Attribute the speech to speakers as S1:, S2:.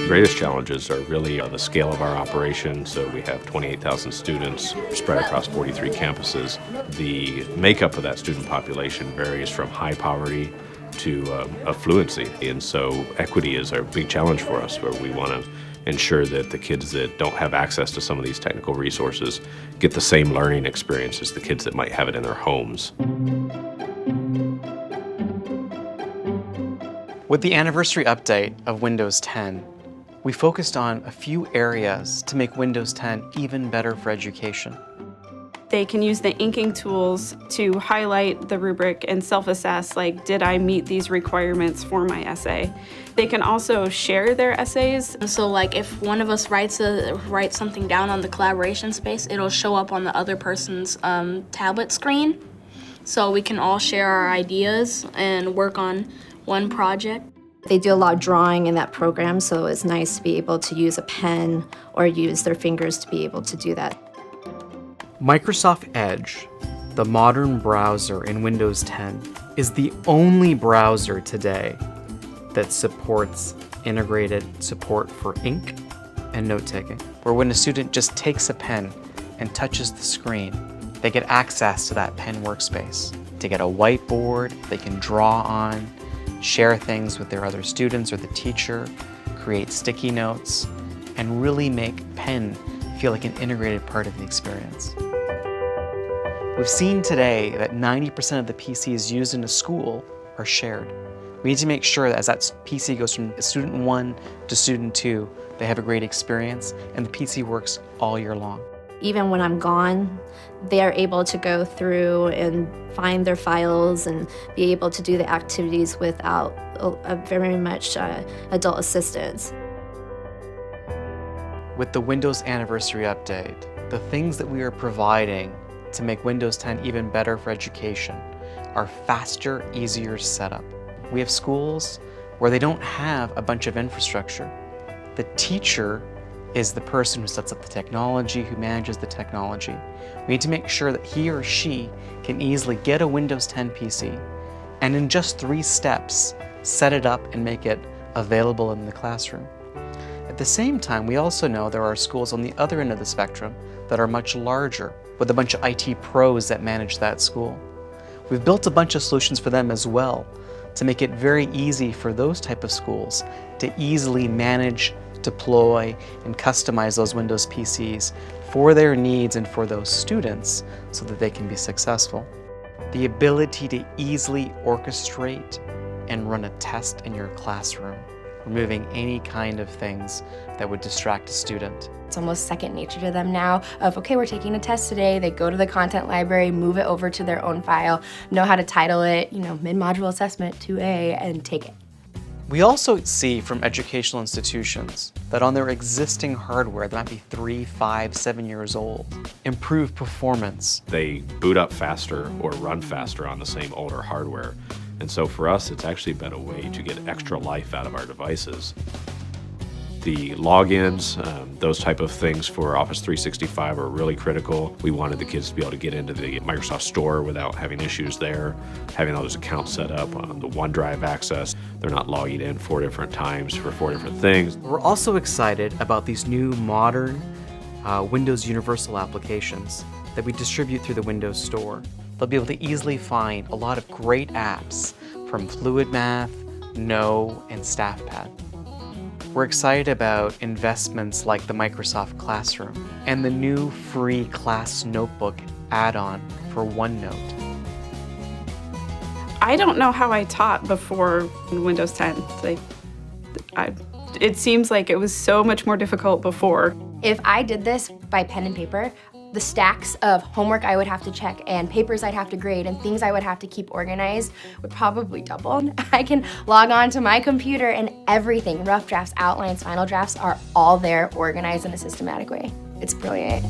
S1: Greatest challenges are really the scale of our operation. So we have 28,000 students spread across 43 campuses. The makeup of that student population varies from high poverty to affluency. And so equity is a big challenge for us, where we want to ensure that the kids that don't have access to some of these technical resources get the same learning experience as the kids that might have it in their homes.
S2: With the anniversary update of Windows 10, we focused on a few areas to make Windows 10 even better for education.
S3: They can use the inking tools to highlight the rubric and self-assess, like, did I meet these requirements for my essay? They can also share their essays.
S4: So like if one of us writes something down on the collaboration space, it'll show up on the other person's tablet screen. So we can all share our ideas and work on one project.
S5: They do a lot of drawing in that program, so it's nice to be able to use a pen or use their fingers to be able to do that.
S2: Microsoft Edge, the modern browser in Windows 10, is the only browser today that supports integrated support for ink and note-taking, where when a student just takes a pen and touches the screen, they get access to that pen workspace. They get a whiteboard they can draw on, share things with their other students or the teacher, create sticky notes, and really make pen feel like an integrated part of the experience. We've seen today that 90% of the PCs used in a school are shared. We need to make sure that as that PC goes from student 1 to student 2, they have a great experience and the PC works all year long.
S5: Even when I'm gone, they're able to go through and find their files and be able to do the activities without very much adult assistance.
S2: With the Windows Anniversary Update, the things that we are providing to make Windows 10 even better for education are faster, easier setup. We have schools where they don't have a bunch of infrastructure. The teacher is the person who sets up the technology, who manages the technology. We need to make sure that he or she can easily get a Windows 10 PC and in just 3 steps, set it up and make it available in the classroom. At the same time, we also know there are schools on the other end of the spectrum that are much larger, with a bunch of IT pros that manage that school. We've built a bunch of solutions for them as well to make it very easy for those type of schools to easily manage, deploy, and customize those Windows PCs for their needs and for those students so that they can be successful. The ability to easily orchestrate and run a test in your classroom, removing any kind of things that would distract a student.
S6: It's almost second nature to them now of, okay, we're taking a test today. They go to the content library, move it over to their own file, know how to title it, mid-module assessment 2A, and take it.
S2: We also see from educational institutions that on their existing hardware that might be 3, 5, 7 years old, improve performance.
S1: They boot up faster or run faster on the same older hardware. And so for us, it's actually been a way to get extra life out of our devices. The logins, those type of things for Office 365 are really critical. We wanted the kids to be able to get into the Microsoft Store without having issues there, having all those accounts set up on the OneDrive access. They're not logging in 4 different times for 4 different things.
S2: We're also excited about these new modern Windows Universal applications that we distribute through the Windows Store. They'll be able to easily find a lot of great apps from Fluid Math, Know, and StaffPad. We're excited about investments like the Microsoft Classroom and the new free class notebook add-on for OneNote.
S3: I don't know how I taught before Windows 10. It seems like it was so much more difficult before.
S6: If I did this by pen and paper, the stacks of homework I would have to check and papers I'd have to grade and things I would have to keep organized would probably double. I can log on to my computer and everything, rough drafts, outlines, final drafts, are all there organized in a systematic way. It's brilliant.